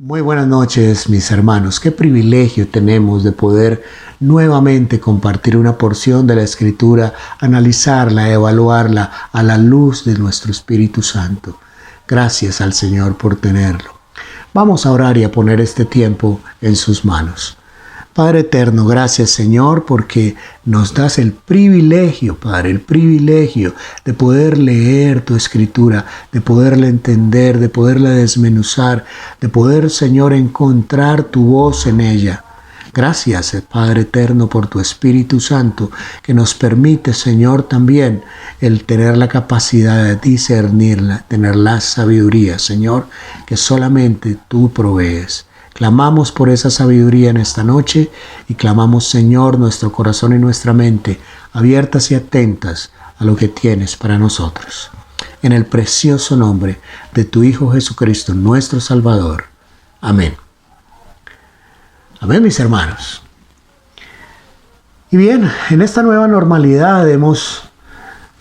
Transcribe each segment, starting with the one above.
Muy buenas noches, mis hermanos. Qué privilegio tenemos de poder nuevamente compartir una porción de la Escritura, analizarla, evaluarla a la luz de nuestro Espíritu Santo. Gracias al Señor por tenerlo. Vamos a orar y a poner este tiempo en sus manos. Padre eterno, gracias Señor porque nos das el privilegio, Padre, el privilegio de poder leer tu Escritura, de poderla entender, de poderla desmenuzar, de poder, Señor, encontrar tu voz en ella. Gracias, Padre eterno, por tu Espíritu Santo que nos permite, Señor, también el tener la capacidad de discernirla, tener la sabiduría, Señor, que solamente tú provees. Clamamos por esa sabiduría en esta noche y clamamos, Señor, nuestro corazón y nuestra mente abiertas y atentas a lo que tienes para nosotros. En el precioso nombre de tu Hijo Jesucristo, nuestro Salvador. Amén. Amén, mis hermanos. Y bien, en esta nueva normalidad hemos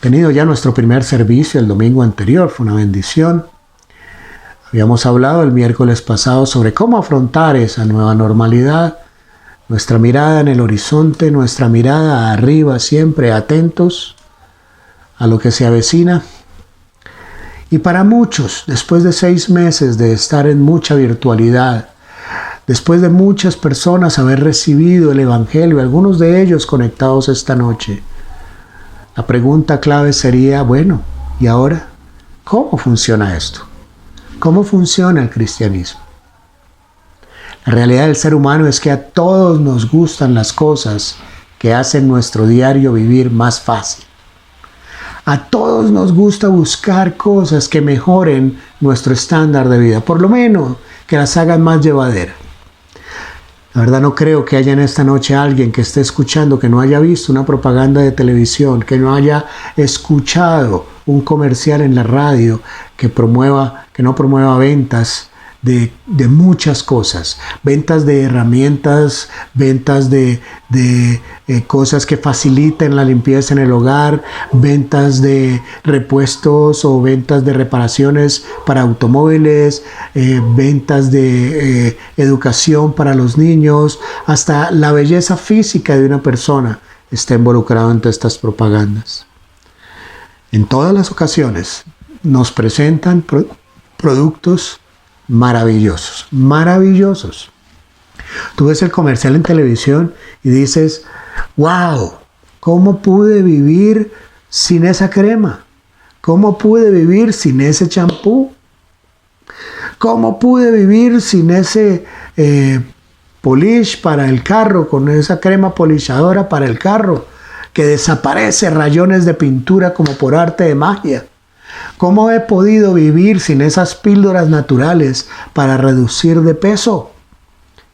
tenido ya nuestro primer servicio el domingo anterior. Fue una bendición. Habíamos hablado el miércoles pasado sobre cómo afrontar esa nueva normalidad, nuestra mirada en el horizonte, nuestra mirada arriba, siempre atentos a lo que se avecina. Y para muchos, después de 6 meses de estar en mucha virtualidad, después de muchas personas haber recibido el Evangelio, algunos de ellos conectados esta noche, la pregunta clave sería, bueno, ¿y ahora cómo funciona esto? ¿Cómo funciona el cristianismo? La realidad del ser humano es que a todos nos gustan las cosas que hacen nuestro diario vivir más fácil. A todos nos gusta buscar cosas que mejoren nuestro estándar de vida, por lo menos que las hagan más llevaderas. La verdad no creo que haya en esta noche alguien que esté escuchando que no haya visto una propaganda de televisión, que no haya escuchado un comercial en la radio que no promueva ventas de muchas cosas, ventas de herramientas, ventas de cosas que faciliten la limpieza en el hogar, ventas de repuestos o ventas de reparaciones para automóviles, ventas de educación para los niños, hasta la belleza física de una persona está involucrado en todas estas propagandas. En todas las ocasiones nos presentan productos maravillosos, maravillosos. Tú ves el comercial en televisión y dices, wow, ¿cómo pude vivir sin esa crema? ¿Cómo pude vivir sin ese champú? ¿Cómo pude vivir sin ese polish para el carro, con esa crema polishadora para el carro, que desaparece rayones de pintura como por arte de magia? ¿Cómo he podido vivir sin esas píldoras naturales para reducir de peso?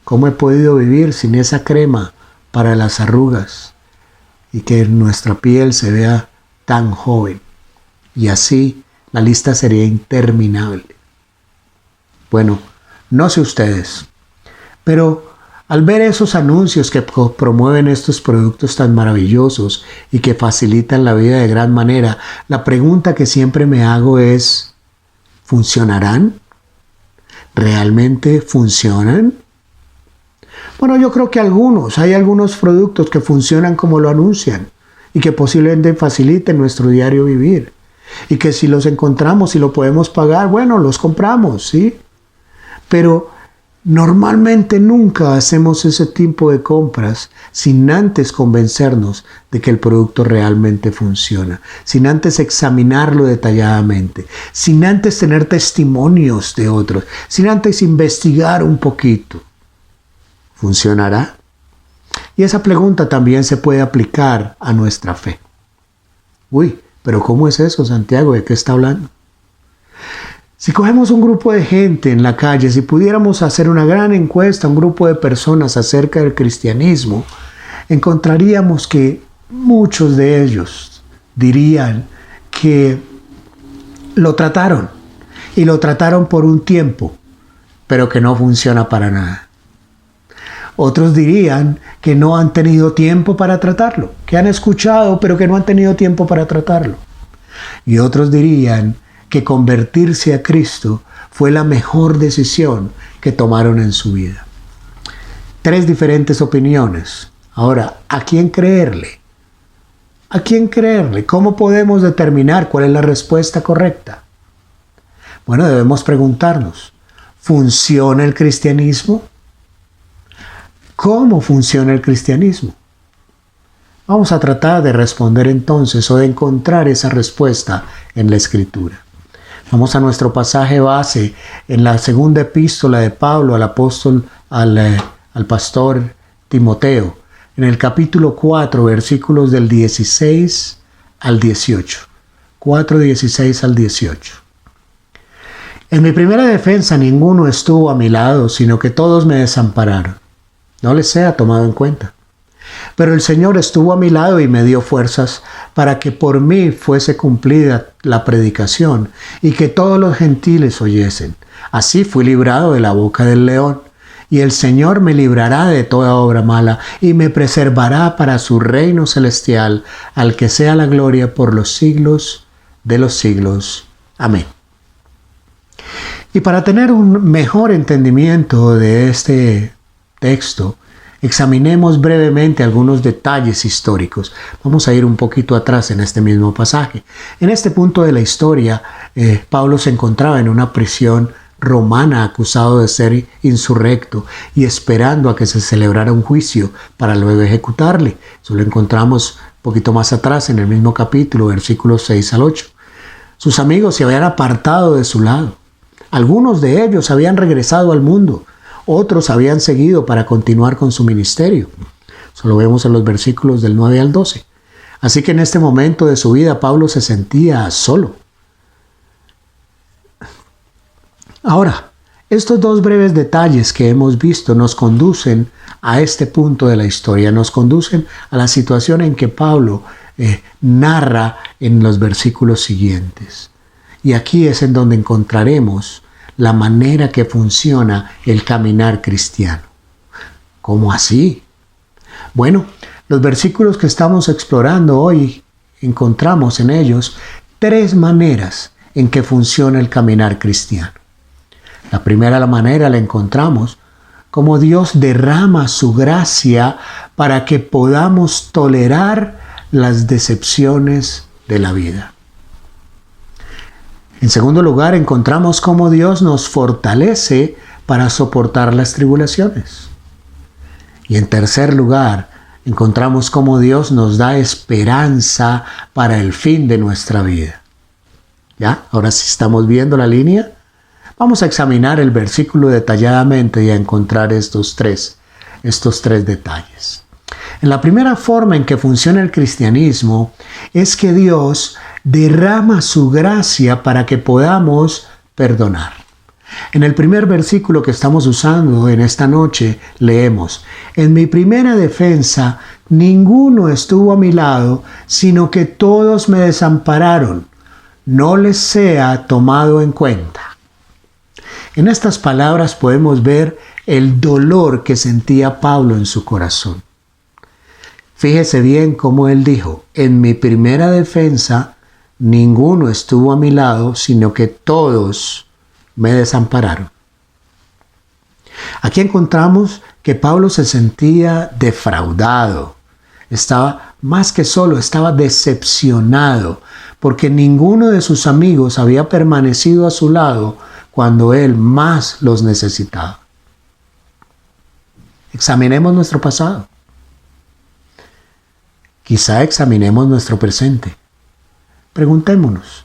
¿Cómo he podido vivir sin esa crema para las arrugas y que nuestra piel se vea tan joven? Y así la lista sería interminable. Bueno, no sé ustedes, pero al ver esos anuncios que promueven estos productos tan maravillosos y que facilitan la vida de gran manera, la pregunta que siempre me hago es, ¿funcionarán? ¿Realmente funcionan? Bueno, yo creo que hay algunos productos que funcionan como lo anuncian y que posiblemente faciliten nuestro diario vivir. Y que si los encontramos y lo podemos pagar, bueno, los compramos, ¿sí? Pero normalmente nunca hacemos ese tipo de compras sin antes convencernos de que el producto realmente funciona, sin antes examinarlo detalladamente, sin antes tener testimonios de otros, sin antes investigar un poquito. ¿Funcionará? Y esa pregunta también se puede aplicar a nuestra fe. Uy, pero ¿cómo es eso, Santiago? ¿De qué está hablando? Si cogemos un grupo de gente en la calle, si pudiéramos hacer una gran encuesta, un grupo de personas acerca del cristianismo, encontraríamos que muchos de ellos dirían que lo trataron y lo trataron por un tiempo, pero que no funciona para nada. Otros dirían que no han tenido tiempo para tratarlo, que han escuchado, pero que no han tenido tiempo para tratarlo. Y otros dirían que convertirse a Cristo fue la mejor decisión que tomaron en su vida. 3 diferentes opiniones. Ahora, ¿a quién creerle? ¿A quién creerle? ¿Cómo podemos determinar cuál es la respuesta correcta? Bueno, debemos preguntarnos, ¿funciona el cristianismo? ¿Cómo funciona el cristianismo? Vamos a tratar de responder entonces o de encontrar esa respuesta en la Escritura. Vamos a nuestro pasaje base en la segunda epístola de Pablo al apóstol, al pastor Timoteo, en el capítulo 4, versículos del 16 al 18. 4, 16 al 18. En mi primera defensa ninguno estuvo a mi lado, sino que todos me desampararon. No les sea tomado en cuenta. Pero el Señor estuvo a mi lado y me dio fuerzas para que por mí fuese cumplida la predicación y que todos los gentiles oyesen. Así fui librado de la boca del león. Y el Señor me librará de toda obra mala y me preservará para su reino celestial, al que sea la gloria por los siglos de los siglos. Amén. Y para tener un mejor entendimiento de este texto, examinemos brevemente algunos detalles históricos. Vamos a ir un poquito atrás en este mismo pasaje. En este punto de la historia, Pablo se encontraba en una prisión romana acusado de ser insurrecto y esperando a que se celebrara un juicio para luego ejecutarle. Eso lo encontramos un poquito más atrás en el mismo capítulo, versículos 6 al 8. Sus amigos se habían apartado de su lado. Algunos de ellos habían regresado al mundo. Otros habían seguido para continuar con su ministerio. Eso lo vemos en los versículos del 9 al 12. Así que en este momento de su vida Pablo se sentía solo. Ahora, estos 2 breves detalles que hemos visto nos conducen a este punto de la historia, nos conducen a la situación en que Pablo narra en los versículos siguientes. Y aquí es en donde encontraremos la manera que funciona el caminar cristiano. ¿Cómo así? Bueno, los versículos que estamos explorando hoy, encontramos en ellos 3 maneras en que funciona el caminar cristiano. La primera manera la encontramos como Dios derrama su gracia para que podamos tolerar las decepciones de la vida. En segundo lugar, encontramos cómo Dios nos fortalece para soportar las tribulaciones. Y en tercer lugar, encontramos cómo Dios nos da esperanza para el fin de nuestra vida. ¿Ya? Ahora sí estamos viendo la línea. Vamos a examinar el versículo detalladamente y a encontrar estos tres detalles. En la primera forma en que funciona el cristianismo es que Dios derrama su gracia para que podamos perdonar. En el primer versículo que estamos usando en esta noche leemos: en mi primera defensa ninguno estuvo a mi lado, sino que todos me desampararon. No les sea tomado en cuenta. En estas palabras podemos ver el dolor que sentía Pablo en su corazón. Fíjese bien cómo él dijo: en mi primera defensa ninguno estuvo a mi lado, sino que todos me desampararon. Aquí encontramos que Pablo se sentía defraudado. Estaba más que solo, estaba decepcionado, porque ninguno de sus amigos había permanecido a su lado cuando él más los necesitaba. Examinemos nuestro pasado. Quizá examinemos nuestro presente. Preguntémonos: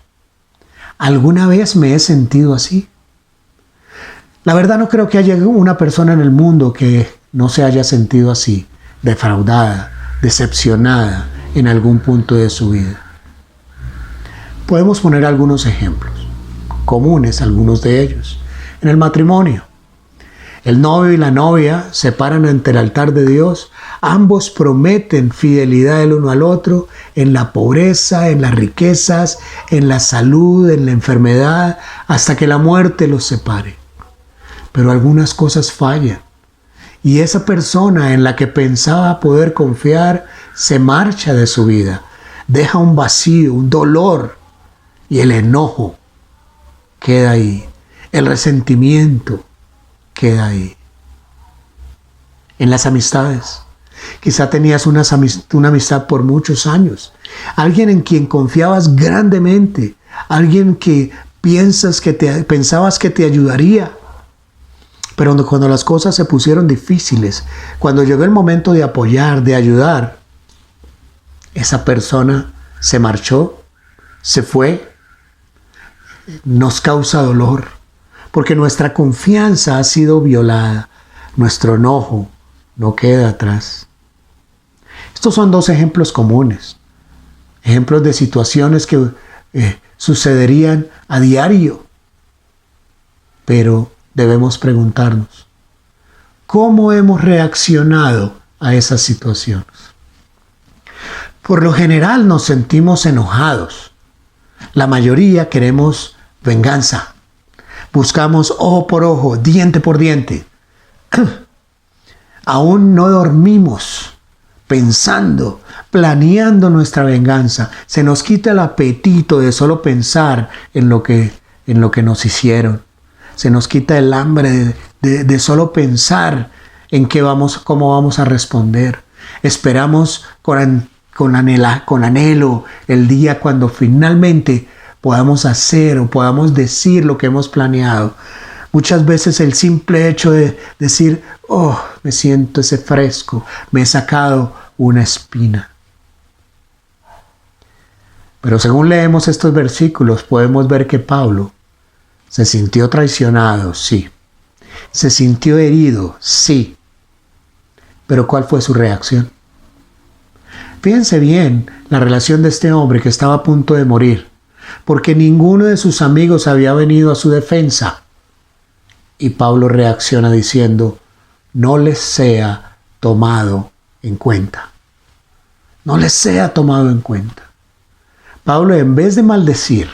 ¿alguna vez me he sentido así? La verdad, no creo que haya una persona en el mundo que no se haya sentido así, defraudada, decepcionada en algún punto de su vida. Podemos poner algunos ejemplos comunes, algunos de ellos. En el matrimonio, el novio y la novia se paran ante el altar de Dios. Ambos prometen fidelidad el uno al otro en la pobreza, en las riquezas, en la salud, en la enfermedad, hasta que la muerte los separe. Pero algunas cosas fallan. Y esa persona en la que pensaba poder confiar se marcha de su vida. Deja un vacío, un dolor, y el enojo queda ahí, el resentimiento. queda ahí. En las amistades. Quizá tenías una amistad por muchos años. Alguien en quien confiabas grandemente. Alguien que pensabas que te ayudaría. Pero cuando las cosas se pusieron difíciles, cuando llegó el momento de apoyar, de ayudar, esa persona se marchó, se fue. Nos causa dolor, porque nuestra confianza ha sido violada. Nuestro enojo no queda atrás. Estos son dos ejemplos comunes, ejemplos de situaciones que sucederían a diario. Pero debemos preguntarnos, ¿cómo hemos reaccionado a esas situaciones? Por lo general nos sentimos enojados. La mayoría queremos venganza. Buscamos ojo por ojo, diente por diente. Aún no dormimos pensando, planeando nuestra venganza. Se nos quita el apetito de solo pensar en lo que nos hicieron. Se nos quita el hambre de solo pensar en cómo vamos a responder. Esperamos con anhelo el día cuando finalmente podamos hacer o podamos decir lo que hemos planeado. Muchas veces el simple hecho de decir, oh, me siento ese fresco, me he sacado una espina. Pero según leemos estos versículos, podemos ver que Pablo se sintió traicionado, sí. Se sintió herido, sí. Pero ¿cuál fue su reacción? Fíjense bien la relación de este hombre que estaba a punto de morir, porque ninguno de sus amigos había venido a su defensa. Y Pablo reacciona diciendo, no les sea tomado en cuenta. No les sea tomado en cuenta. Pablo, en vez de maldecir,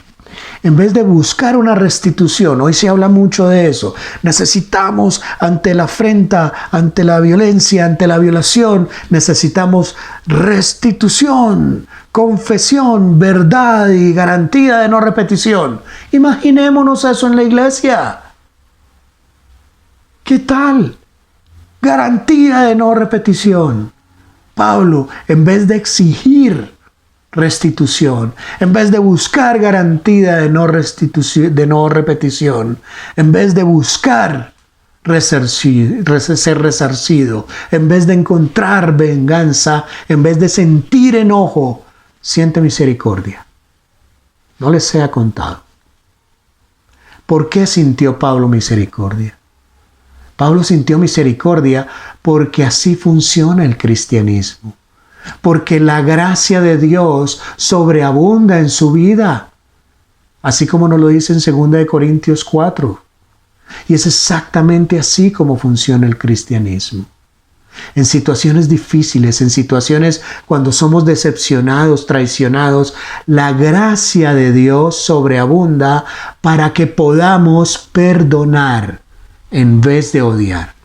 en vez de buscar una restitución, hoy se habla mucho de eso. Necesitamos, ante la afrenta, ante la violencia, ante la violación, necesitamos restitución, confesión, verdad y garantía de no repetición. Imaginémonos eso en la iglesia. ¿Qué tal? Garantía de no repetición. Pablo, en vez de exigir restitución, en vez de buscar garantía de no repetición, en vez de buscar ser resarcido, en vez de encontrar venganza, en vez de sentir enojo, siente misericordia. No les sea contado. ¿Por qué sintió Pablo misericordia? Pablo sintió misericordia porque así funciona el cristianismo. Porque la gracia de Dios sobreabunda en su vida. Así como nos lo dice en 2 Corintios 4. Y es exactamente así como funciona el cristianismo. En situaciones difíciles, en situaciones cuando somos decepcionados, traicionados, la gracia de Dios sobreabunda para que podamos perdonar en vez de odiar.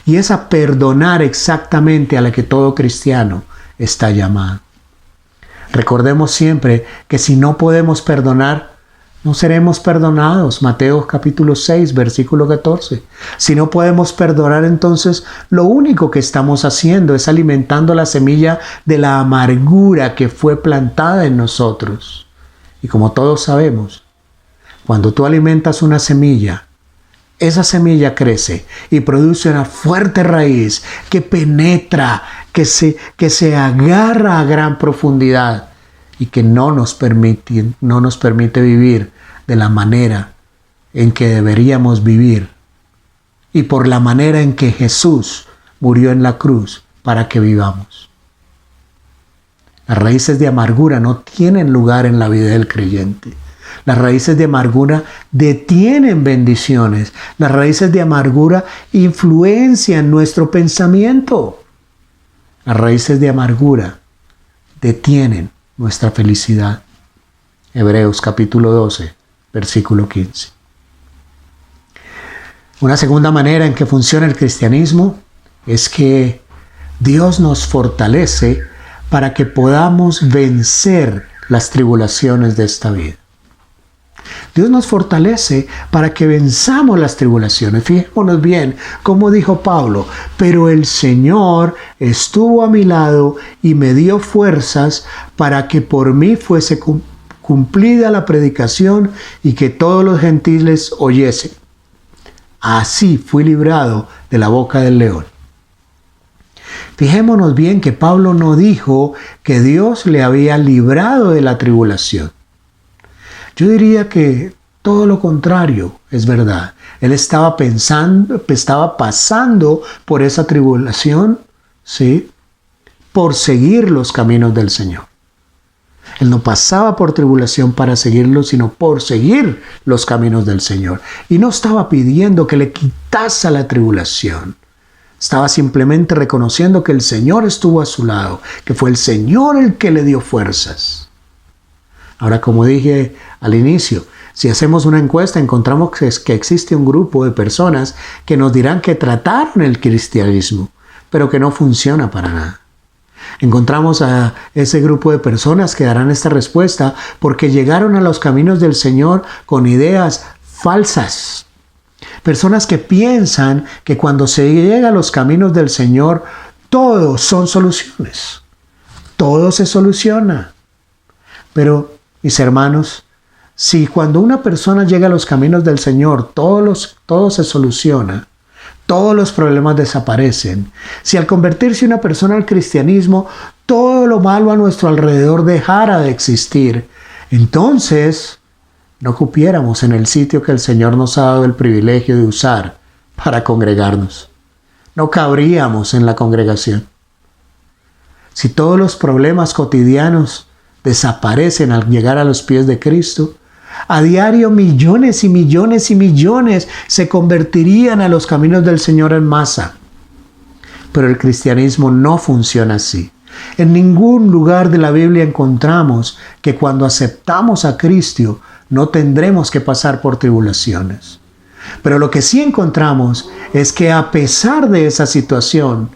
Y es a perdonar exactamente a la que todo cristiano está llamado. Recordemos siempre que si no podemos perdonar, no seremos perdonados. Mateo capítulo 6, versículo 14. Si no podemos perdonar, entonces lo único que estamos haciendo es alimentando la semilla de la amargura que fue plantada en nosotros. Y como todos sabemos, cuando tú alimentas una semilla, esa semilla crece y produce una fuerte raíz que penetra, que se agarra a gran profundidad y que no nos permite vivir de la manera en que deberíamos vivir y por la manera en que Jesús murió en la cruz para que vivamos. Las raíces de amargura no tienen lugar en la vida del creyente. Las raíces de amargura detienen bendiciones. Las raíces de amargura influencian nuestro pensamiento. Las raíces de amargura detienen nuestra felicidad. Hebreos capítulo 12, versículo 15. Una segunda manera en que funciona el cristianismo es que Dios nos fortalece para que podamos vencer las tribulaciones de esta vida. Dios nos fortalece para que venzamos las tribulaciones. Fijémonos bien cómo dijo Pablo, pero el Señor estuvo a mi lado y me dio fuerzas para que por mí fuese cumplida la predicación y que todos los gentiles oyesen. Así fui librado de la boca del león. Fijémonos bien que Pablo no dijo que Dios le había librado de la tribulación. Yo diría que todo lo contrario es verdad. Él estaba pasando por esa tribulación, ¿sí?, por seguir los caminos del Señor. Él no pasaba por tribulación para seguirlo, sino por seguir los caminos del Señor. Y no estaba pidiendo que le quitase la tribulación. Estaba simplemente reconociendo que el Señor estuvo a su lado, que fue el Señor el que le dio fuerzas. Ahora, como dije al inicio, si hacemos una encuesta, encontramos que existe un grupo de personas que nos dirán que trataron el cristianismo, pero que no funciona para nada. Encontramos a ese grupo de personas que darán esta respuesta porque llegaron a los caminos del Señor con ideas falsas. Personas que piensan que cuando se llega a los caminos del Señor, todo son soluciones. Todo se soluciona. Pero, mis hermanos, si cuando una persona llega a los caminos del Señor, todo se soluciona, todos los problemas desaparecen. Si al convertirse una persona al cristianismo, todo lo malo a nuestro alrededor dejara de existir, entonces no cupiéramos en el sitio que el Señor nos ha dado el privilegio de usar para congregarnos. No cabríamos en la congregación. Si todos los problemas cotidianos desaparecen al llegar a los pies de Cristo, a diario millones y millones y millones se convertirían a los caminos del Señor en masa. Pero el cristianismo no funciona así. En ningún lugar de la Biblia encontramos que cuando aceptamos a Cristo no tendremos que pasar por tribulaciones. Pero lo que sí encontramos es que a pesar de esa situación,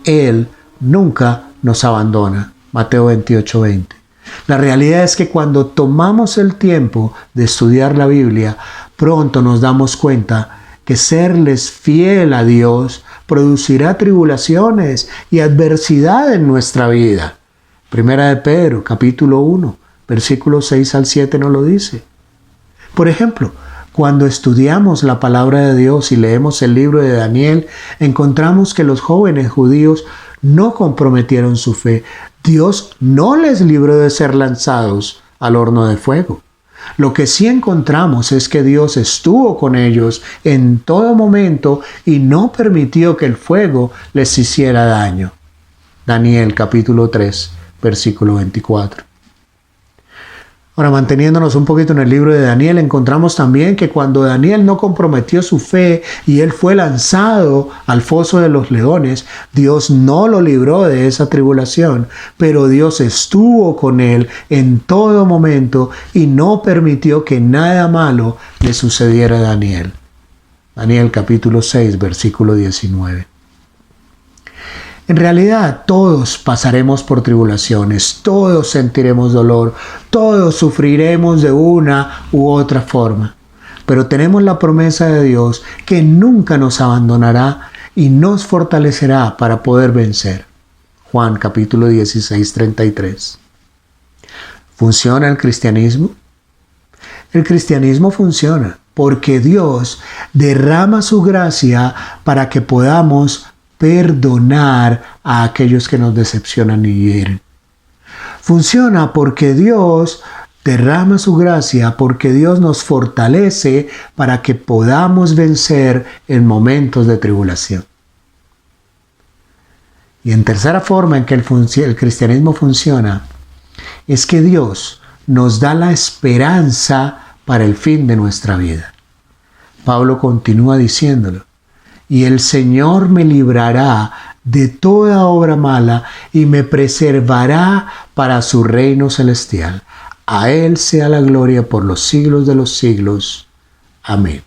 Él nunca nos abandona. Mateo 28:20. La realidad es que cuando tomamos el tiempo de estudiar la Biblia, pronto nos damos cuenta que serles fiel a Dios producirá tribulaciones y adversidad en nuestra vida. Primera de Pedro, capítulo 1, versículos 6 al 7 nos lo dice. Por ejemplo, cuando estudiamos la palabra de Dios y leemos el libro de Daniel, encontramos que los jóvenes judíos no comprometieron su fe. Dios no les libró de ser lanzados al horno de fuego. Lo que sí encontramos es que Dios estuvo con ellos en todo momento y no permitió que el fuego les hiciera daño. Daniel capítulo 3, versículo 24. Ahora, manteniéndonos un poquito en el libro de Daniel, encontramos también que cuando Daniel no comprometió su fe y él fue lanzado al foso de los leones, Dios no lo libró de esa tribulación, pero Dios estuvo con él en todo momento y no permitió que nada malo le sucediera a Daniel. Daniel capítulo 6, versículo 19. En realidad, todos pasaremos por tribulaciones, todos sentiremos dolor, todos sufriremos de una u otra forma. Pero tenemos la promesa de Dios que nunca nos abandonará y nos fortalecerá para poder vencer. Juan capítulo 16, 33. ¿Funciona el cristianismo? El cristianismo funciona porque Dios derrama su gracia para que podamos perdonar a aquellos que nos decepcionan y hieren. Funciona porque Dios derrama su gracia, porque Dios nos fortalece para que podamos vencer en momentos de tribulación. Y en tercera forma en que el cristianismo funciona, es que Dios nos da la esperanza para el fin de nuestra vida. Pablo continúa diciéndolo. Y el Señor me librará de toda obra mala y me preservará para su reino celestial. A Él sea la gloria por los siglos de los siglos. Amén.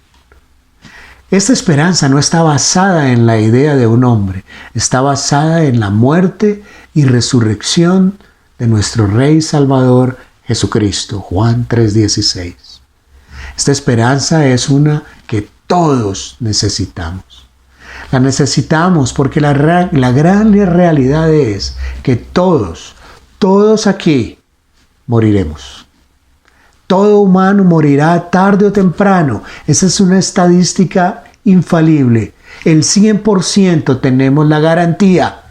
Esta esperanza no está basada en la idea de un hombre, está basada en la muerte y resurrección de nuestro Rey Salvador Jesucristo. Juan 3:16. Esta esperanza es una que todos necesitamos. La necesitamos porque la gran realidad es que todos aquí moriremos. Todo humano morirá tarde o temprano. Esa es una estadística infalible. El 100% tenemos la garantía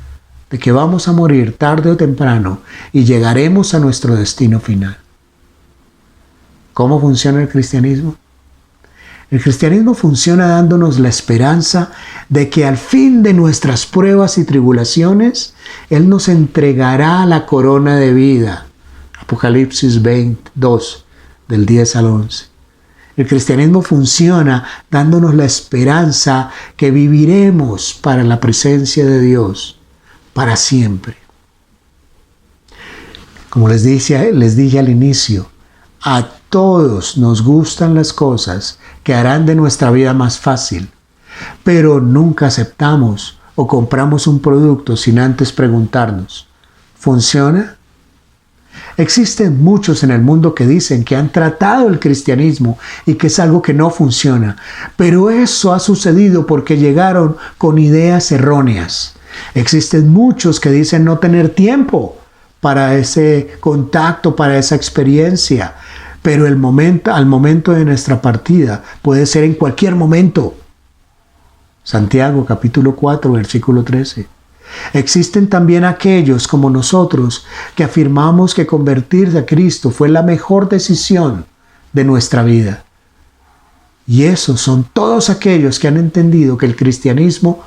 de que vamos a morir tarde o temprano y llegaremos a nuestro destino final. ¿Cómo funciona el cristianismo? El cristianismo funciona dándonos la esperanza de que al fin de nuestras pruebas y tribulaciones, Él nos entregará la corona de vida. Apocalipsis 22, del 10 al 11. El cristianismo funciona dándonos la esperanza que viviremos para la presencia de Dios para siempre. Como les dije al inicio, a todos nos gustan las cosas que harán de nuestra vida más fácil, pero nunca aceptamos o compramos un producto sin antes preguntarnos, ¿funciona? Existen muchos en el mundo que dicen que han tratado el cristianismo y que es algo que no funciona, pero eso ha sucedido porque llegaron con ideas erróneas. Existen muchos que dicen no tener tiempo para ese contacto, para esa experiencia, pero al momento de nuestra partida puede ser en cualquier momento. Santiago capítulo 4, versículo 13. Existen también aquellos como nosotros que afirmamos que convertirse a Cristo fue la mejor decisión de nuestra vida. Y esos son todos aquellos que han entendido que el cristianismo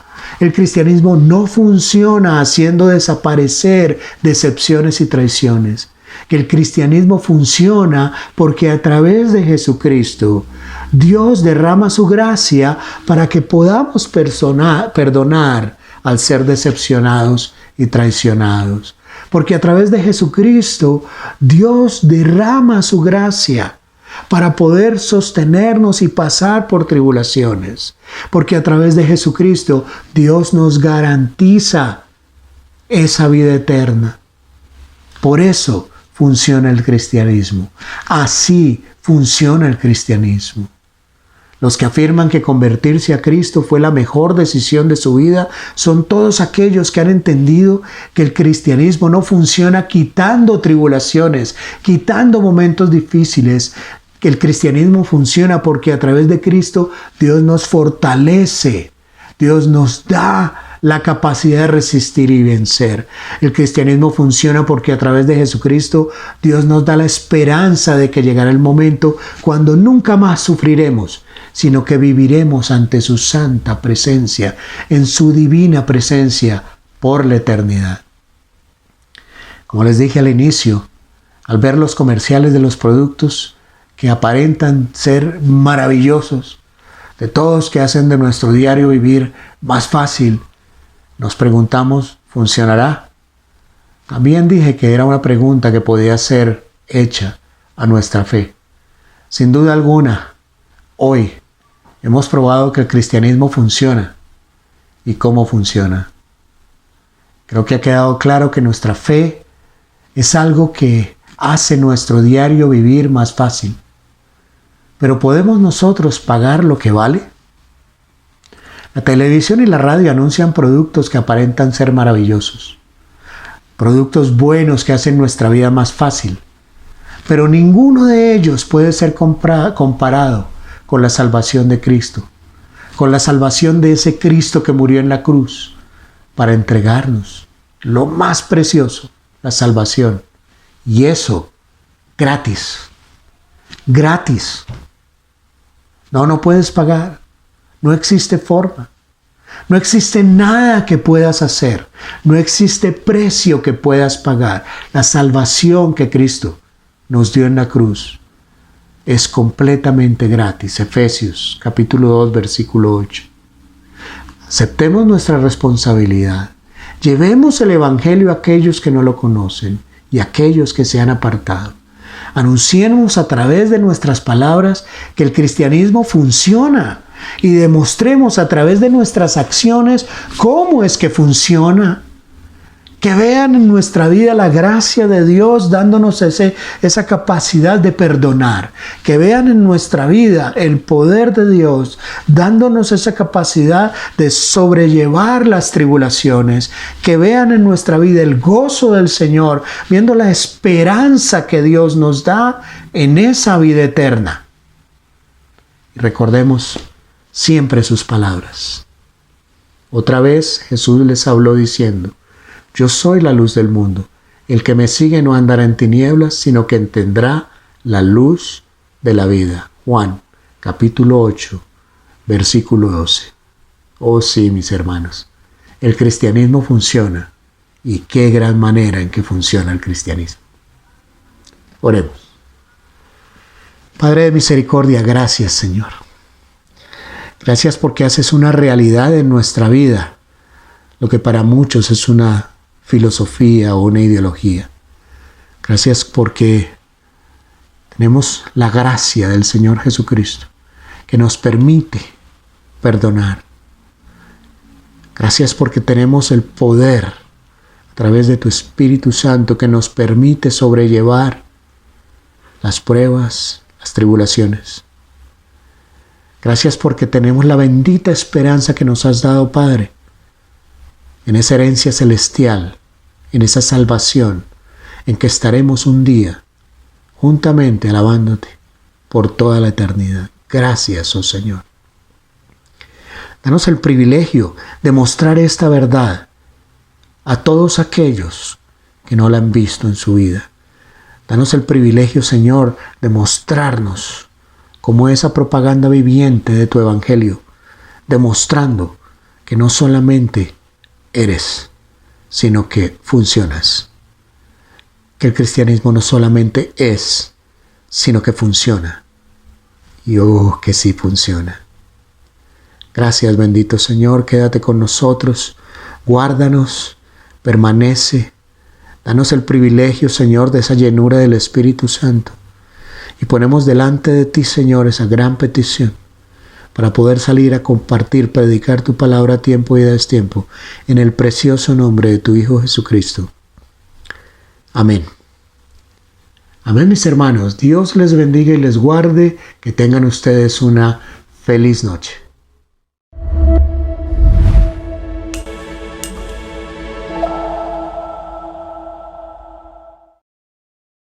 no funciona haciendo desaparecer decepciones y traiciones. Que el cristianismo funciona porque a través de Jesucristo Dios derrama su gracia para que podamos perdonar al ser decepcionados y traicionados. Porque a través de Jesucristo Dios derrama su gracia para poder sostenernos y pasar por tribulaciones. Porque a través de Jesucristo Dios nos garantiza esa vida eterna. Por eso funciona el cristianismo. Así funciona el cristianismo. Los que afirman que convertirse a Cristo fue la mejor decisión de su vida son todos aquellos que han entendido que el cristianismo no funciona quitando tribulaciones, quitando momentos difíciles. Que el cristianismo funciona porque a través de Cristo Dios nos fortalece, Dios nos da la capacidad de resistir y vencer. El cristianismo funciona porque a través de Jesucristo Dios nos da la esperanza de que llegará el momento cuando nunca más sufriremos, sino que viviremos ante su santa presencia, en su divina presencia por la eternidad. Como les dije al inicio, al ver los comerciales de los productos que aparentan ser maravillosos, de todos que hacen de nuestro diario vivir más fácil, nos preguntamos, ¿funcionará? También dije que era una pregunta que podía ser hecha a nuestra fe. Sin duda alguna, hoy hemos probado que el cristianismo funciona. ¿Y cómo funciona? Creo que ha quedado claro que nuestra fe es algo que hace nuestro diario vivir más fácil. Pero ¿podemos nosotros pagar lo que vale? La televisión y la radio anuncian productos que aparentan ser maravillosos. Productos buenos que hacen nuestra vida más fácil. Pero ninguno de ellos puede ser comparado con la salvación de Cristo. Con la salvación de ese Cristo que murió en la cruz para entregarnos lo más precioso, la salvación. Y eso, gratis. Gratis. No puedes pagar. No existe forma. No existe nada que puedas hacer. No existe precio que puedas pagar. La salvación que Cristo nos dio en la cruz es completamente gratis. Efesios capítulo 2, versículo 8. Aceptemos nuestra responsabilidad. Llevemos el evangelio a aquellos que no lo conocen y a aquellos que se han apartado. Anunciemos a través de nuestras palabras que el cristianismo funciona y demostremos a través de nuestras acciones cómo es que funciona. Que vean en nuestra vida la gracia de Dios dándonos esa capacidad de perdonar. Que vean en nuestra vida el poder de Dios dándonos esa capacidad de sobrellevar las tribulaciones. Que vean en nuestra vida el gozo del Señor, viendo la esperanza que Dios nos da en esa vida eterna. Y recordemos siempre sus palabras. Otra vez Jesús les habló diciendo: yo soy la luz del mundo. El que me sigue no andará en tinieblas, sino que tendrá la luz de la vida. Juan, capítulo 8, versículo 12. Oh sí, mis hermanos, el cristianismo funciona. Y qué gran manera en que funciona el cristianismo. Oremos. Padre de misericordia, gracias, Señor. Gracias porque haces una realidad en nuestra vida, lo que para muchos es una filosofía o una ideología. Gracias porque tenemos la gracia del Señor Jesucristo que nos permite perdonar. Gracias porque tenemos el poder a través de tu Espíritu Santo que nos permite sobrellevar las pruebas, las tribulaciones. Gracias porque tenemos la bendita esperanza que nos has dado, Padre, en esa herencia celestial, en esa salvación, en que estaremos un día juntamente alabándote por toda la eternidad. Gracias, oh Señor. Danos el privilegio de mostrar esta verdad a todos aquellos que no la han visto en su vida. Danos el privilegio, Señor, de mostrarnos como esa propaganda viviente de tu evangelio, demostrando que no solamente eres, sino que funcionas. Que el cristianismo no solamente es, sino que funciona. Y oh, que sí funciona. Gracias, bendito Señor, quédate con nosotros, guárdanos, permanece. Danos el privilegio, Señor, de esa llenura del Espíritu Santo. Y ponemos delante de ti, Señor, esa gran petición para poder salir a compartir, predicar tu palabra a tiempo y a destiempo, en el precioso nombre de tu Hijo Jesucristo. Amén. Amén, mis hermanos. Dios les bendiga y les guarde. Que tengan ustedes una feliz noche.